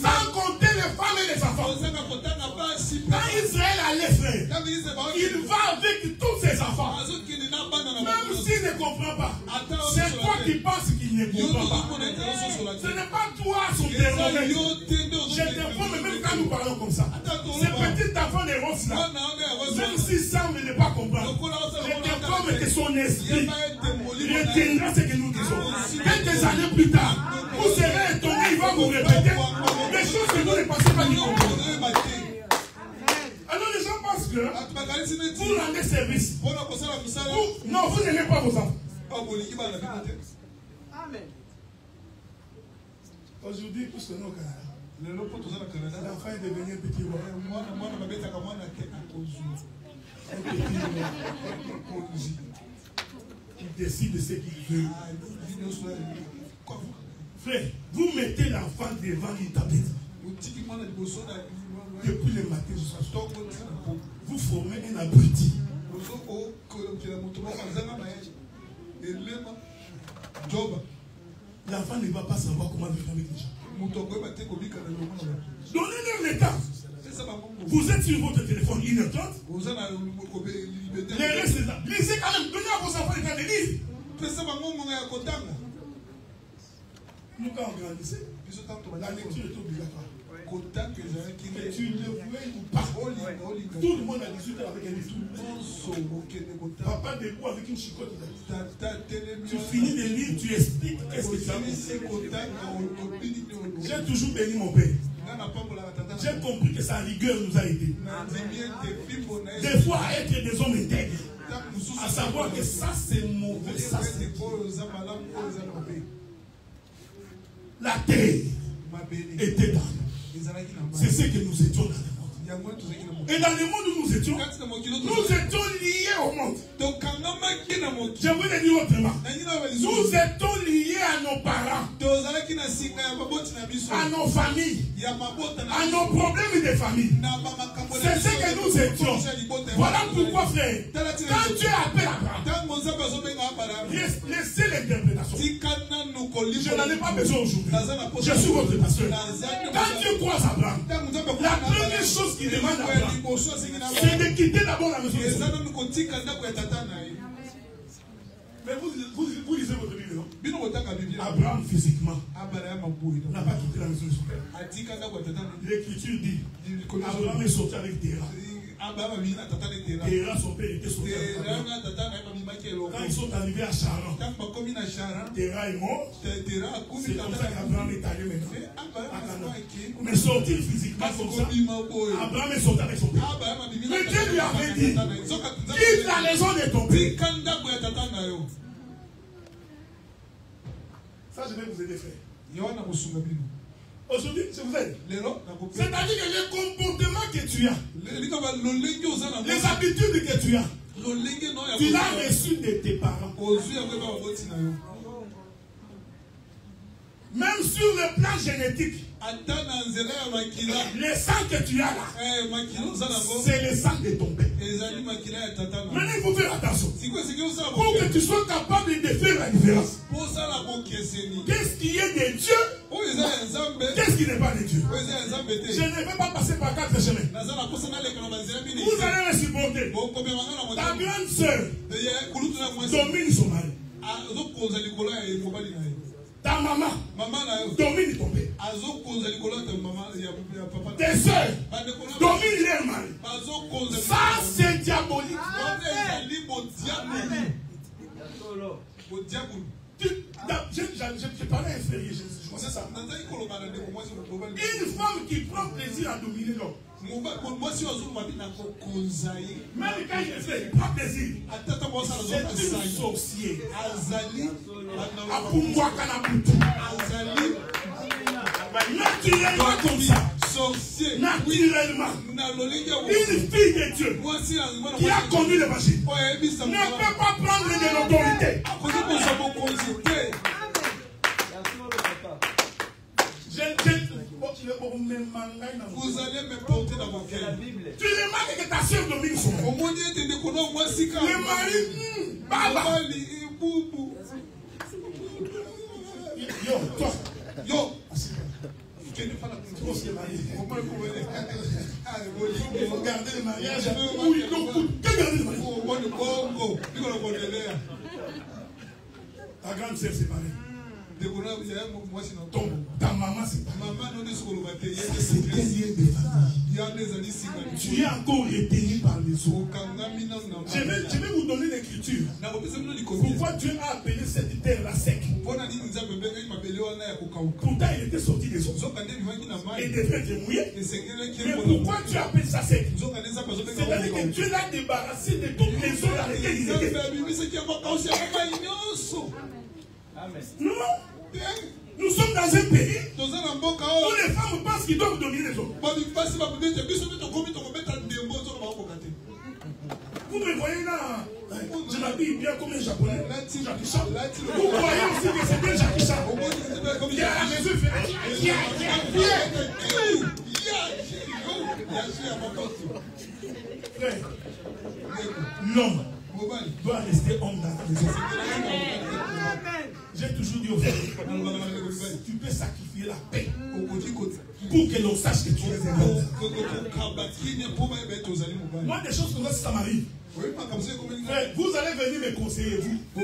sans compter les femmes et les enfants. Quand Israël allait faire, il va avec tous ses enfants. Même s'il ne comprend pas, c'est toi qui penses qu'il ne comprend pas. Ce n'est pas toi son thermomètre. Je t'informe même quand nous parlons comme ça. Ces petits enfants de Ross là, même s'il semble ne pas comprendre, je t'informe que son esprit retiendra ce que nous disons. Quelques années plus tard, vous serez étonnés, il va vous répéter des choses que vous ne pensez pas du comprendre. Alors les gens pensent que vous rendez service. Non, vous n'aimez pas vos enfants. Amen. Aujourd'hui, puisque nous au Canada, l'enfant est devenu un petit roi. Il décide de ce qu'il veut. Frère, vous mettez l'enfant devant une tablette. Depuis le matin jusqu'à soir, vous formez un abruti. L'enfant ne va pas savoir comment vivre avec les gens. Donnez-leur le temps. Vous êtes sur votre téléphone 1h30. Les restes, c'est ça. Lisez quand même. Donnez à vos enfants le temps de lire. Nous, quand on grandissait, la lecture est obligatoire. Que tu le veuilles ou pas. Tout le monde a 18 ans avec un livre. Papa debout avec une chicotte. Tu finis de lire, tu expliques qu'est-ce que tu as fait. J'ai toujours béni mon père. J'ai compris que sa rigueur nous a aidés. Des fois, être des hommes intègres. À savoir que ça c'est mauvais, ça c'est la terre était dans nous. C'est ce que nous étions dans le monde. Et dans le monde où nous étions liés au monde. Je voulais dire autrement. Nous étions liés à nos parents, à nos familles, à nos problèmes de famille. C'est ce que nous étions. Voilà pourquoi, frère, quand Dieu appelle Abraham, laissez l'interprétation. Je n'en ai pas besoin aujourd'hui. Je suis votre pasteur. Quand Dieu croise Abraham, la première chose qu'il demande à Abraham, c'est de quitter d'abord la maison de son père. Mais vous lisez votre Bible, non? Abraham, physiquement, n'a pas quitté la maison de son père. L'Écriture dit Abraham est sorti avec Terah. Terah, son père, était sorti avec Abraham. Quand ils sont arrivés à Charan, Terah est mort. C'est comme ça qu'Abraham est allé maintenant. Mais sortir physiquement comme ça, Abraham est sorti avec son père. Mais Dieu lui avait dit quitte la maison de ton père. Ça, je vais vous aider, frère. Aujourd'hui, je vous aide. C'est-à-dire que le comportement que tu as, les habitudes que tu as, tu l'as reçu de tes parents. Même sur le plan génétique, le sang que tu as là, c'est le sang de ton père. Maintenant, il faut faire attention. Pour que tu sois capable de faire la différence. Qu'est-ce qui est de Dieu? Qu'est-ce qui n'est pas de Dieu? Je ne vais pas passer par 4 chemins. Vous allez le supporter. Ta grande soeur domine son mari. Ta maman domine ton père. Tes soeurs dominent leur mari. Ça, c'est diabolique. Je parlais à un frère, je pensais ça. Une femme qui prend plaisir à dominer l'homme. Même quand il fait, il prend plaisir. C'est un sorcier. Naturellement comme ça. Naturellement. Une fille de Dieu qui a connu l'évangile ne peut pas prendre de l'autorité. Vous allez me porter dans vos cœurs. Tu remarques que ta soeur domine son mari. Le mari, baba. Yo, toi. Yo. Regardez le mariage. Ta grande sœur séparée. Ta maman séparée. C'est des liens de famille. Tu es encore retenu par les autres. Je vais vous donner l'écriture. Pourquoi Dieu a appelé cette terre la sec? Pourtant il était sorti des eaux. Et devait être mouillé. Mais pourquoi Dieu appelle ça sec? C'est-à-dire que Dieu l'a débarrassé de toutes les eaux dans lesquelles il était. Non. Nous sommes dans un pays où les femmes pensent qu'ils doivent dominer les hommes. Vous me voyez là, je m'habille bien comme un japonais. Jackie Chan. Vous croyez aussi que c'est bien Jackie Chan? Il y a la maison, il fait. L'homme doit rester homme dans la maison. J'ai toujours dit aux frères, tu peux sacrifier la paix pour que l'on sache que tu es un homme. Moi, des choses comme ça, ça m'arrive. Vous allez venir me conseiller, vous. Vous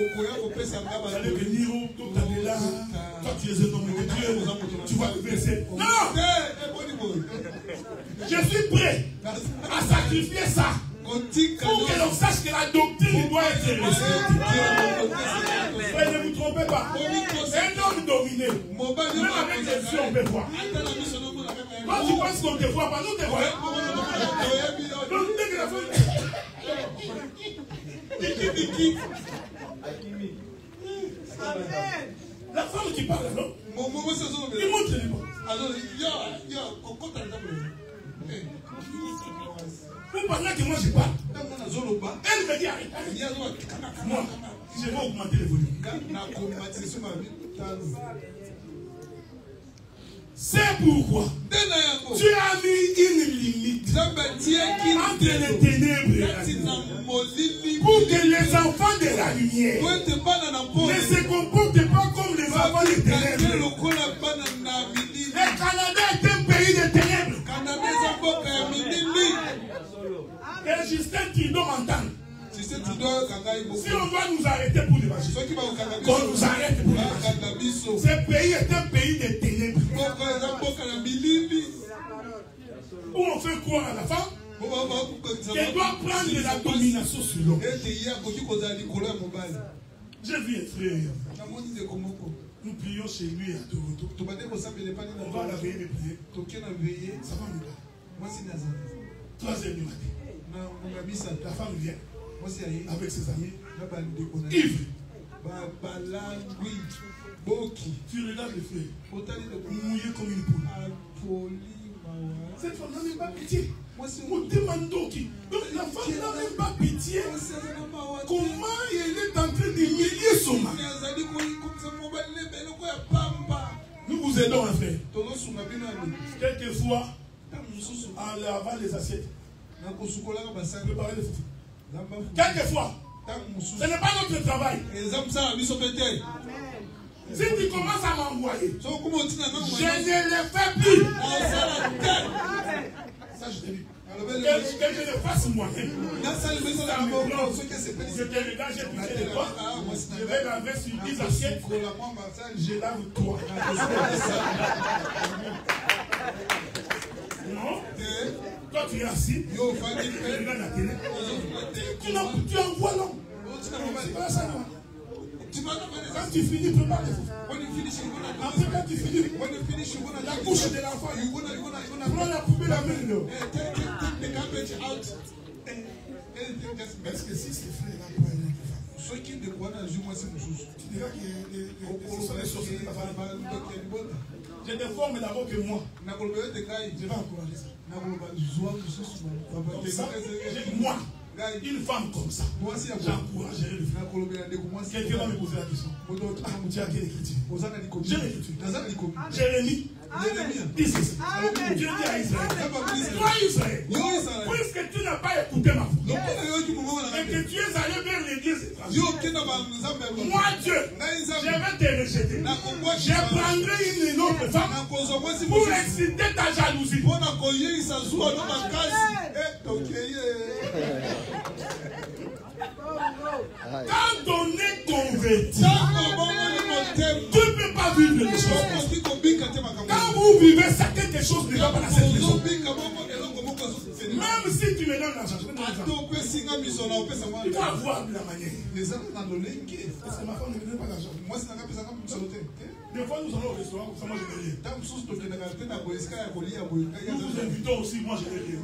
allez venir, tout à l'heure, toi tu es un homme de Dieu, tu vas te verser. Non! Je suis prêt à sacrifier ça. Pour que l'on sache que la doctrine doit être respectée. Mais ne vous trompez pas. Un homme dominé, même avec les yeux, on peut voir. Quand tu penses qu'on te voit pas, nous te voyons. Donc dès que la femme... La femme qui parle, non? Il montre les mots. Vous pendant que moi je parle, elle me dit arrête. Moi, je vais augmenter le volume. C'est pourquoi tu as mis une limite entre les ténèbres et la lumière, pour que les enfants de la lumière ne se comportent pas comme les enfants des ténèbres. Le Canada est un pays de ténèbres. Et Justin Trudeau m'entend. Si on doit nous arrêter pour l'évangile, qu'on nous arrête pour l'évangile. Ce pays est un pays de ténèbres. Où on fait croire à la femme qu'elle doit prendre la domination sur l'homme. J'ai vu un frère. Nous prions chez lui à Toronto. On va la veiller de prier. Ça va nous faire. 3h du matin. La femme vient avec ses amis. Yves. Tu regardes le frère. Mouillé comme une poule. Cette femme n'a même pas pitié. Donc la femme n'a même pas pitié. Comment elle est en train d'humilier son mari? Nous vous aidons, un frère. Quelquefois, en lavant les assiettes, préparer les foufous. Quelquefois, ce n'est pas notre travail. Si tu commences à m'envoyer, je ne le fais plus. Ça, je te dis. Que je le fasse moi-même. Je te regarde, j'ai pitié de toi. Je vais laver sur 10 assiettes. Je lave toi. Non? Toi, tu es assis. Tu regardes la télé. Tu envoies l'homme. C'est pas ça, non? Quand tu finis, prépare les fous. Après, quand tu finis, la couche de l'enfant, prends la poubelle, la main. Est-ce que si ces frères-là pour aller avec les femmes, tu diras que ce sont les choses de la femme. Je te forme d'abord que moi. Je vais encourager ça. Moi. Une femme comme ça, j'encouragerais le frère. Quelqu'un va me poser la question. Tu as quelle écriture? J'ai l'écriture. Jérémie. Dis ceci. Dieu dit à Israël. Toi Israël, puisque tu n'as pas écouté ma voix et que tu es allé vers l'église étrangère, moi Dieu, je vais te rejeter. Je prendrai une autre femme pour exciter ta jalousie. Quand on est converti, tu ne peux pas vivre les choses. Quand vous vivez ça, quelque chose ne va pas dans cette maison. Même si tu me donnes l'argent, je vais te donner. Il faut avoir de la manière. Est-ce que ma femme ne me donne pas d'argent? Des fois, nous allons au restaurant, pour ça, moi je n'ai rien. Nous vous invitons aussi, moi je n'ai rien.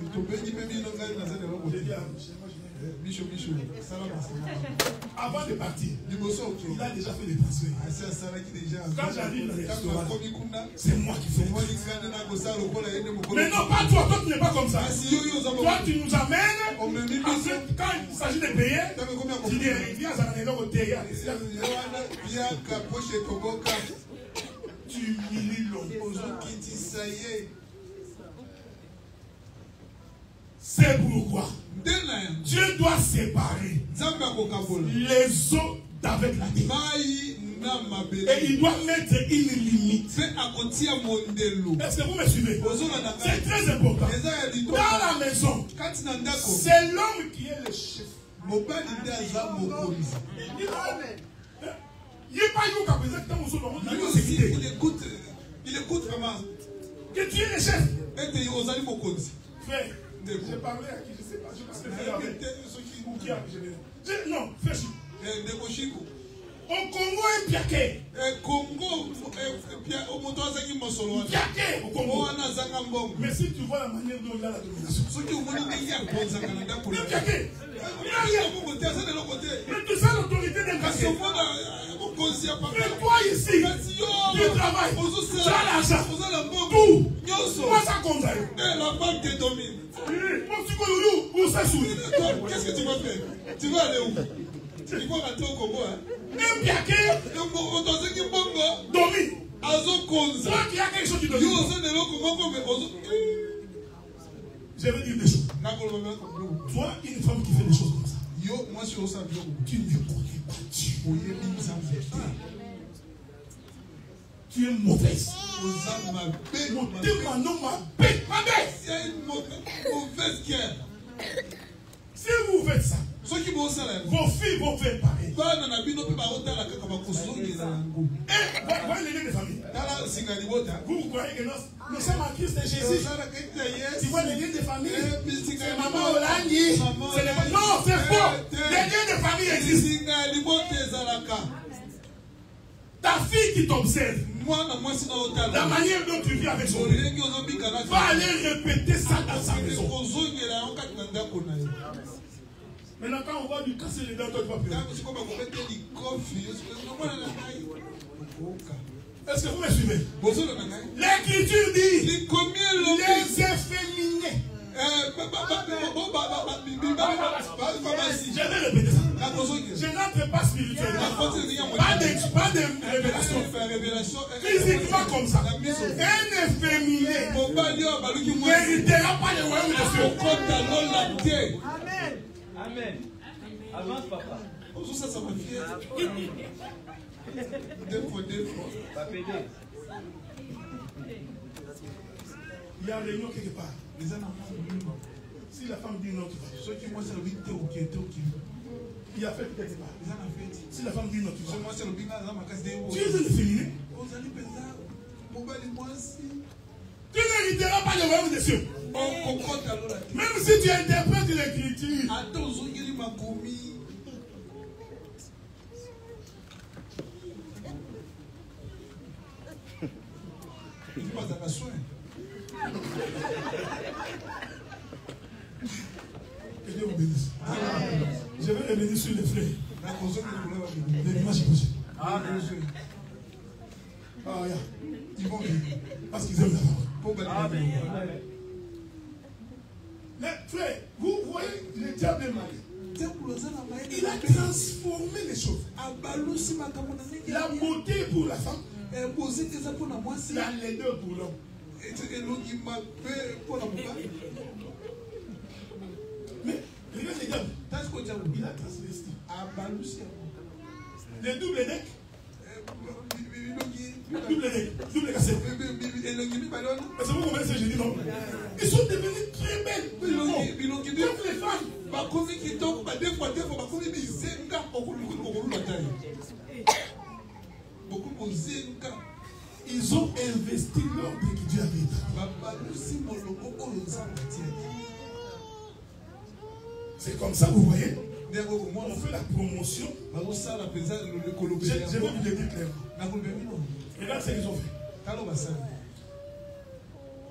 J'ai dit à avant de partir, il a déjà fait des transferts. Quand j'arrive dans les restaurants, c'est moi qui fais. Mais non, pas toi, toi tu n'es pas comme ça. Toi tu nous amènes. Ensuite, quand il s'agit de payer, tu dis viens à la maison au théâtre. Tu humilies l'homme. C'est pourquoi Dieu doit séparer les eaux d'avec la terre. Et il doit mettre une limite. Est-ce que vous me suivez? C'est très important. Dans la maison, c'est l'homme qui est le chef. Il écoute vraiment. Que tu es le chef. Frère, j'ai parlé à qui je ne sais pas. Je pense que frère avec qui a que non, fais chico. Au Congo est piaqué. Piaqué au Congo. Mais si tu vois la manière dont il a la domination. Il piaqué. Mais tu sais l'autorité d'un quartier. Mais toi ici, tu travailles. Tu as l'argent. Tout. Moi ça compte. La banque te domine. Qu'est-ce que tu vas faire? Tu vas aller où? Tu vas rentrer au Congo, hein? Domi. Azokonza. Toi qui as quelque chose qui donne. Je vais dire des choses. Toi, une femme qui fait des choses comme ça. Tu ne connais pas Dieu. Tu es mauvaise. Mon démon m'a bête. C'est une mauvaise guerre. Si vous faites ça, vos filles vont faire pareil. Voyez les liens de famille. Vous croyez que nous sommes en Christ et Jésus. Tu vois les liens de famille. C'est maman Olandi. Non, c'est faux. Les liens de famille existent. Ta fille qui t'observe, la manière dont tu vis avec son mari, va aller répéter ça dans sa maison. Maintenant, quand on va lui casser les dents, toi tu vas pleurer. Est-ce que vous me suivez? L'Écriture dit les efféminés. Je vais répéter ça. Je n'entre pas spirituellement. Pas de révélation. Physiquement comme ça. Un efféminé ne méritera pas le royaume de Dieu. Amen. Amen. Avance, papa. Ça m'a fait. Deux fois. Il y a un réunion quelque part. Si la femme dit non, tu vas. Ceux qui m'ont servi de ok. Il y a fait quelque part. Si la femme dit non, tu vas. Tu es un efféminé. Tu ne mériteras pas le royaume des cieux. Même si tu interprètes l'Écriture. Que Dieu vous bénisse. Je vais revenir sur les frères. Les dimanches prochains. Ils vont venir. Parce qu'ils aiment la parole. Mais frère, vous voyez le diable est malin. Il a transformé les choses. La beauté pour la femme. La laideur pour l'homme. Mais regarde les diables. Il a transvesti. Les doubles decks. Double cassette. Parce que vous comprenez ce que je dis, non? Ils sont devenus très belles. Comme les femmes. Ils ont investi l'ordre que Dieu avait établi. C'est comme ça, vous voyez? On fait la promotion. Je vais vous le dire clairement. Regarde ce qu'ils ont fait.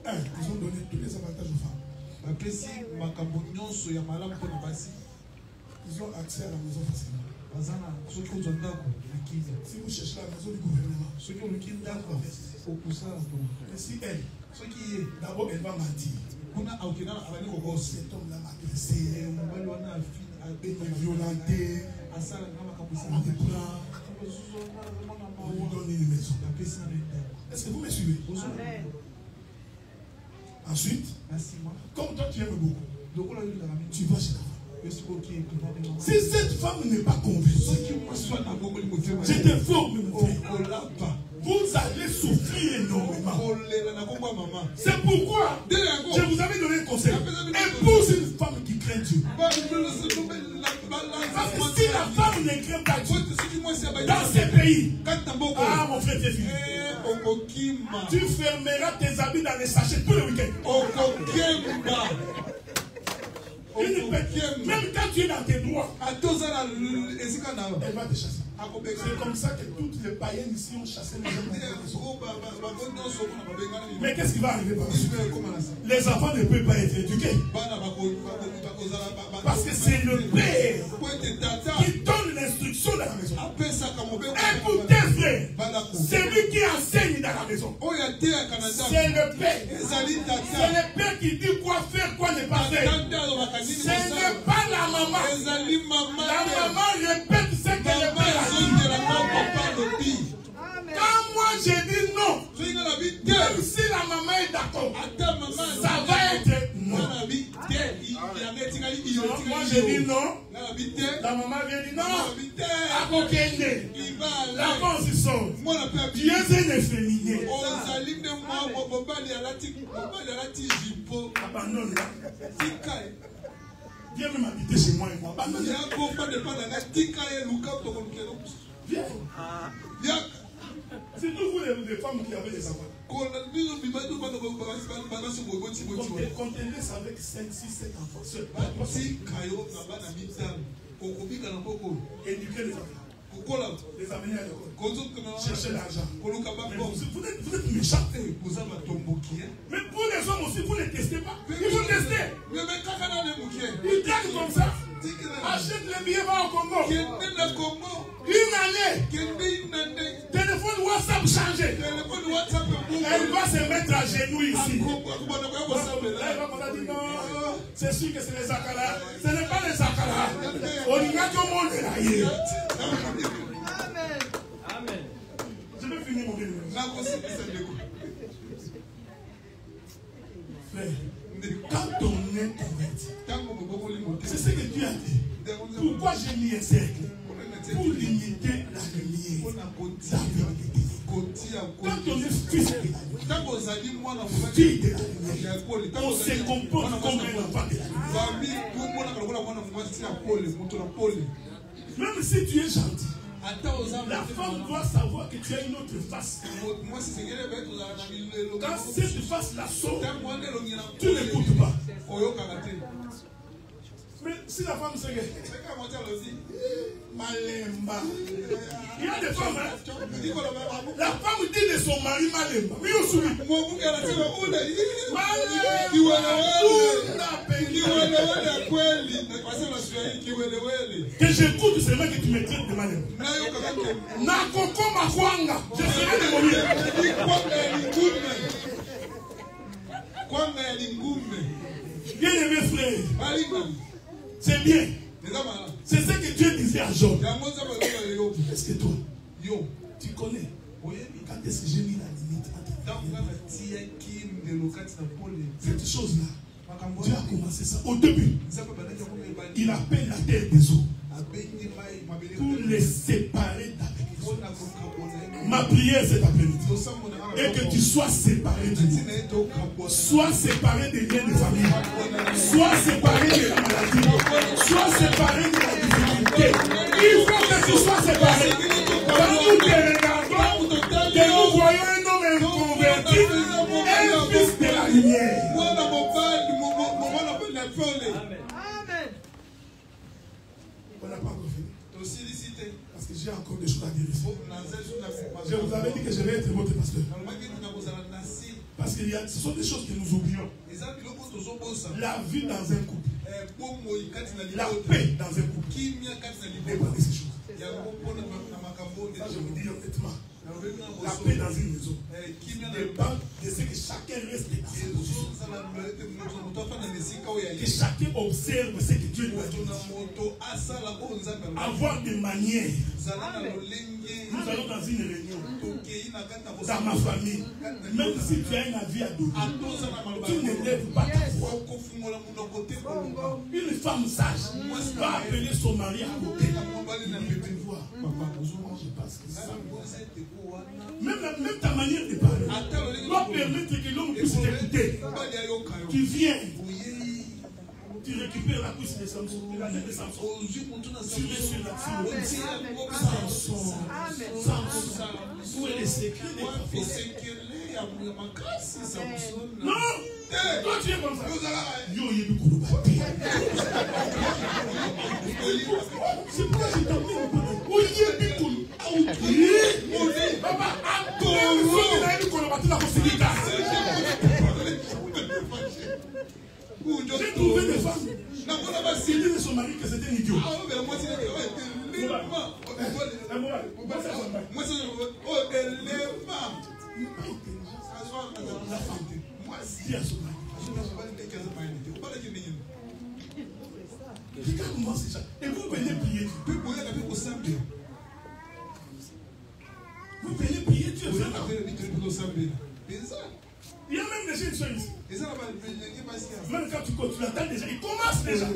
Ils ont donné tous les avantages aux femmes. Ils ont accès à la maison facilement. Si vous cherchez la maison du gouvernement, mais si elle, d'abord elle va mentir. Cet homme-là m'a agressé, il m'a violenté, on me prend, on lui donne une maison. Est-ce que vous me suivez? Ensuite, comme toi tu aimes beaucoup, tu vas chez la femme. Si cette femme n'est pas convaincue, je te forme, mon frère. Vous allez souffrir énormément. C'est pourquoi je vous avais donné un conseil. Épouse une femme qui craint Dieu. Parce que si la femme ne craint pas Dieu, dans ces pays, ah mon frère, tu es fini. Tu fermeras tes habits dans les sachets tous les week-ends. Même quand tu es dans tes droits, elle va te chasser. C'est comme ça que toutes les païennes ici ont chassé les gens. Mais qu'est-ce qui va arriver par la suite? Les enfants ne peuvent pas être éduqués. Parce que c'est le père qui donne l'instruction dans la maison. Écoutez frère, c'est lui qui enseigne dans la maison. C'est le père. C'est le père qui dit quoi faire, quoi ne pas faire. Ce n'est pas la maman. La maman répète ce que le père a dit. Quand moi je dis non, même si la maman est d'accord, ça va être non. Moi je dis non, la maman vient dire non. La constitution, Dieu est efféminé. Abandonne-la. Viens même habiter chez moi et moi. Abandonne-la. Viens. C'est nous, vous les femmes qui avez des enfants. Contez avec 5, 6, 7 enfants. Éduquer les enfants. Les amener à l'école. Chercher l'argent. Vous êtes méchants. Mais pour les hommes aussi, vous ne les testez pas. Il faut tester. Ils gagnent comme ça. Achète les billets, va au Congo. Une année. Téléphone WhatsApp changé. Elle va se mettre à genoux ici. Elle va dire non, c'est sûr que c'est les Akala. Ce n'est pas les Akala. On y a tout le monde là. Amen. Amen. Je vais finir mon vidéo. Frère, quand on est converti, c'est ce que Dieu a dit. Pourquoi j'ai mis un cercle? Pour limiter la lumière. Quand on est fils de la lumière, fille de la lumière, on se comporte comme un enfant de la lumière. Même si tu es gentil, la femme doit savoir que tu as une autre face. Quand cette face-là sort, tu n'écoutes pas. Mais si la femme se guette, Malemba. Il y a des femmes, hein? La femme dit de son mari Malemba. Oui, on sourit. Que j'écoute seulement que tu me traites de Malemba. Nakoko Makwanga. Je serai de mourir. Bien aimé frère. C'est bien. C'est ce que Dieu disait à Job. Est-ce que toi, tu connais quand est-ce que j'ai mis la limite entre cette chose-là, Dieu a commencé ça au début. Il appelle la terre des eaux pour les séparer d'avec les eaux. Ma prière cet après-midi est que tu sois séparé de nous. Sois séparé des liens de famille. Sois séparé de la maladie. Sois séparé de la difficulté. Il faut que tu sois séparé. Quand nous te regardons, que nous voyons un homme inconverti, un fils de la lumière. Amen. On n'a pas encore fini. Parce que j'ai encore des choses à dire ici. Je vous avais dit que je vais être votre pasteur. Parce que ce sont des choses que nous oublions. La vie dans un couple. La paix dans un couple. Dépend de ces choses. Ça, je vous dis honnêtement. La paix dans une maison dépend de ce que chacun reste dans sa position. Que chacun observe ce que Dieu nous a dit. Avoir des manières. Nous allons dans une réunion. Dans ma famille. Même si tu as une avis à donner, tu ne lèves pas ta voix. Une femme sage va appeler son mari à côté. Je pense que ça. Même ta manière de parler doit permettre que l'homme puisse t'écouter. Tu viens, tu récupères la cuisse de Samson, la tête de Samson. Tu mets sur la fille. Samson. Où est le secret des prophètes? Non! Toi tu es comme ça. Yo, il est beaucoup de bâtis. C'est pourquoi j'ai tapé le bâti. Où il est beaucoup de bâtis. Papa, j'ai trouvé des femmes qui disent de son mari que c'était un idiot. La femme, dis à son mari, Regarde-moi ces gens. Et vous venez prier. Vous venez prier Dieu. Il y a même des gens qui sont ici. Même quand tu attends déjà, il commence déjà.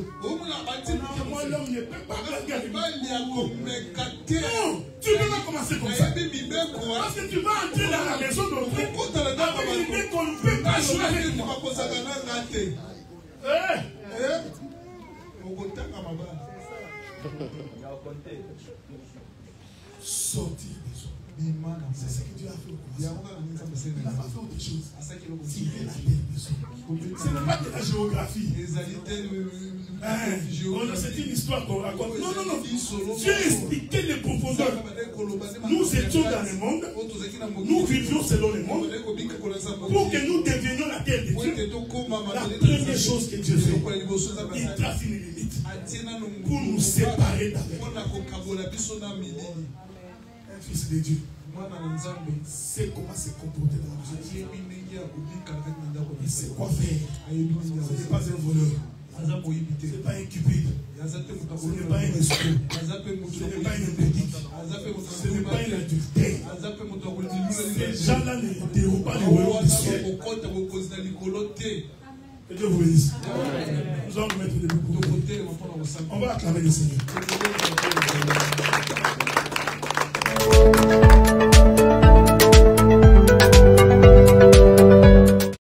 Moi, l'homme ne peut pas regarder. Non, tu ne peux pas commencer comme ça. Parce que tu vas entrer dans la maison d'autrui. Avec l'idée qu'on ne peut pas jouer avec moi. Sortir des hommes. C'est ce que Dieu a fait au commencement. Il n'a pas fait autre chose. Tirer la terre des hommes. Ce n'est pas de la géographie. C'est une histoire qu'on raconte. Non. Dieu expliquait les profondeurs. Nous étions dans le monde. Nous vivions selon le monde. Pour que nous devenions la terre de Dieu. La première chose que Dieu fait, il trace une limite. Pour nous séparer d'avec. Un fils de Dieu. C'est comment se comporter dans la vie. Il sait quoi faire. Ce n'est pas un voleur. Ce n'est pas un cupide. Ce n'est pas un escroc. Ce n'est pas une impédique. Ce n'est pas un adultère. Ces gens-là ne dérobent pas les royaumes du ciel. Que Dieu vous bénisse. Nous allons nous mettre debout pour nous. On va acclamer le Seigneur.